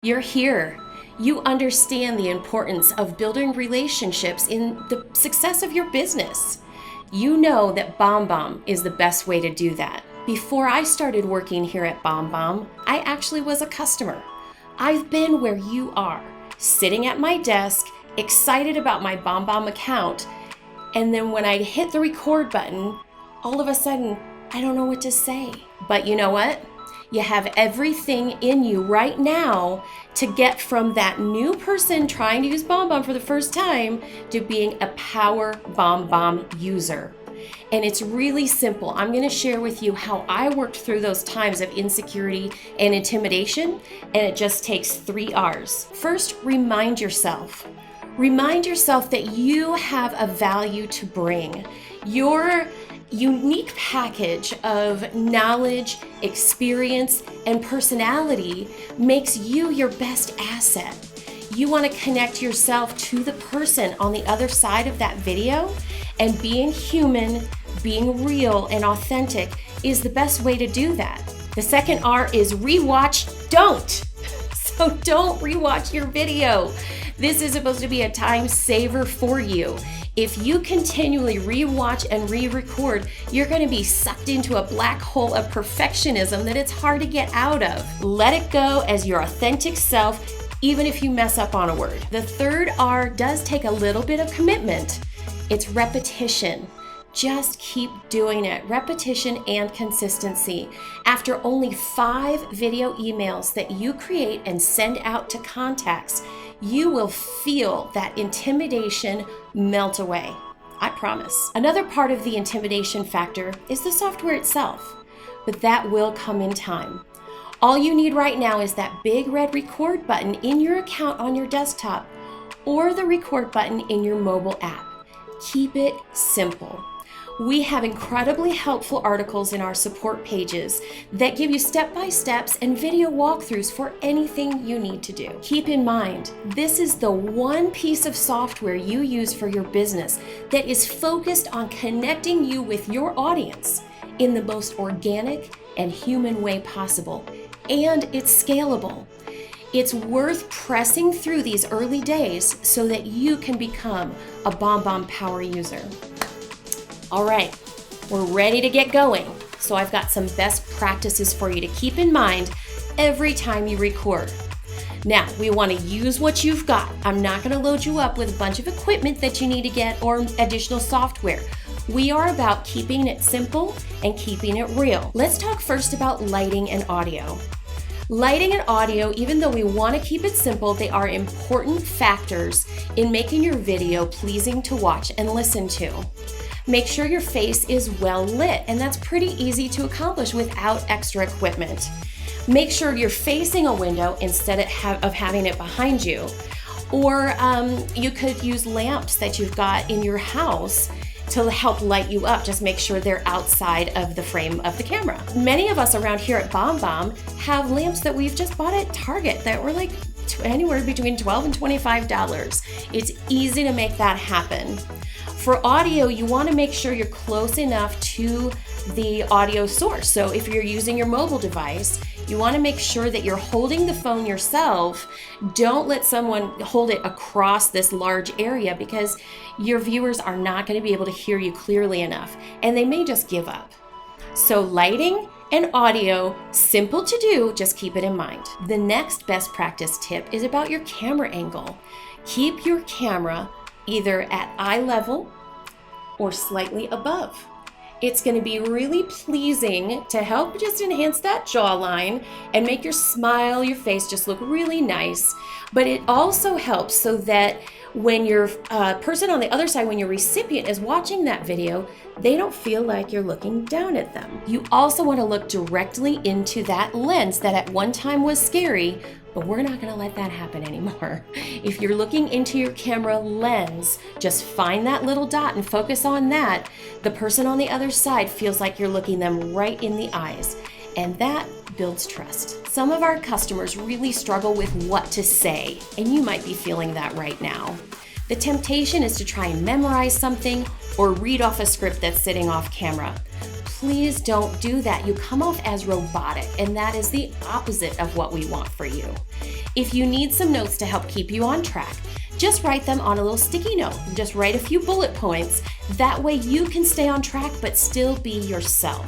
You're here. You understand the importance of building relationships in the success of your business. You know that BombBomb is the best way to do that. Before I started working here at BombBomb, I actually was a customer. I've been where you are, sitting at my desk, excited about my BombBomb account, and then when I hit the record button, all of a sudden, I don't know what to say. But you know what? You have everything in you right now to get from that new person trying to use BombBomb for the first time to being a power BombBomb user. And it's really simple. I'm going to share with you how I worked through those times of insecurity and intimidation, and it just takes 3 R's. First, remind yourself. Remind yourself that you have a value to bring. Your unique package of knowledge, experience, and personality makes you your best asset. You want to connect yourself to the person on the other side of that video, and being human, being real and authentic is the best way to do that. The second R is rewatch, don't. So don't rewatch your video. This is supposed to be a time saver for you. If you continually rewatch and re-record, you're going to be sucked into a black hole of perfectionism that it's hard to get out of. Let it go as your authentic self, even if you mess up on a word. The third R does take a little bit of commitment. It's repetition. Just keep doing it. Repetition and consistency. After only 5 video emails that you create and send out to contacts, you will feel that intimidation melt away. I promise. Another part of the intimidation factor is the software itself, but that will come in time. All you need right now is that big red record button in your account on your desktop or the record button in your mobile app. Keep it simple. We have incredibly helpful articles in our support pages that give you step-by-steps and video walkthroughs for anything you need to do. Keep in mind, this is the one piece of software you use for your business that is focused on connecting you with your audience in the most organic and human way possible, and it's scalable. It's worth pressing through these early days so that you can become a BombBomb power user. All right, we're ready to get going. So I've got some best practices for you to keep in mind every time you record. Now, we want to use what you've got. I'm not going to load you up with a bunch of equipment that you need to get or additional software. We are about keeping it simple and keeping it real. Let's talk first about lighting and audio. Lighting and audio, even though we want to keep it simple, they are important factors in making your video pleasing to watch and listen to. Make sure your face is well lit, and that's pretty easy to accomplish without extra equipment. Make sure you're facing a window instead of having it behind you. Or you could use lamps that you've got in your house to help light you up. Just make sure they're outside of the frame of the camera. Many of us around here at BombBomb have lamps that we've just bought at Target that were like anywhere between $12 and $25. It's easy to make that happen. For audio, you want to make sure you're close enough to the audio source. So if you're using your mobile device, you want to make sure that you're holding the phone yourself. Don't let someone hold it across this large area because your viewers are not going to be able to hear you clearly enough, and they may just give up. So lighting and audio, simple to do, just keep it in mind. The next best practice tip is about your camera angle. Keep your camera either at eye level or slightly above. It's going to be really pleasing to help just enhance that jawline and make your smile, your face just look really nice. But it also helps so that when your person on the other side, when your recipient is watching that video, they don't feel like you're looking down at them. You also want to look directly into that lens that at one time was scary, but we're not going to let that happen anymore. If you're looking into your camera lens, just find that little dot and focus on that. The person on the other side feels like you're looking them right in the eyes, and that builds trust. Some of our customers really struggle with what to say, and you might be feeling that right now. The temptation is to try and memorize something or read off a script that's sitting off camera. Please don't do that. You come off as robotic, and that is the opposite of what we want for you. If you need some notes to help keep you on track, just write them on a little sticky note. Just write a few bullet points. That way you can stay on track but still be yourself.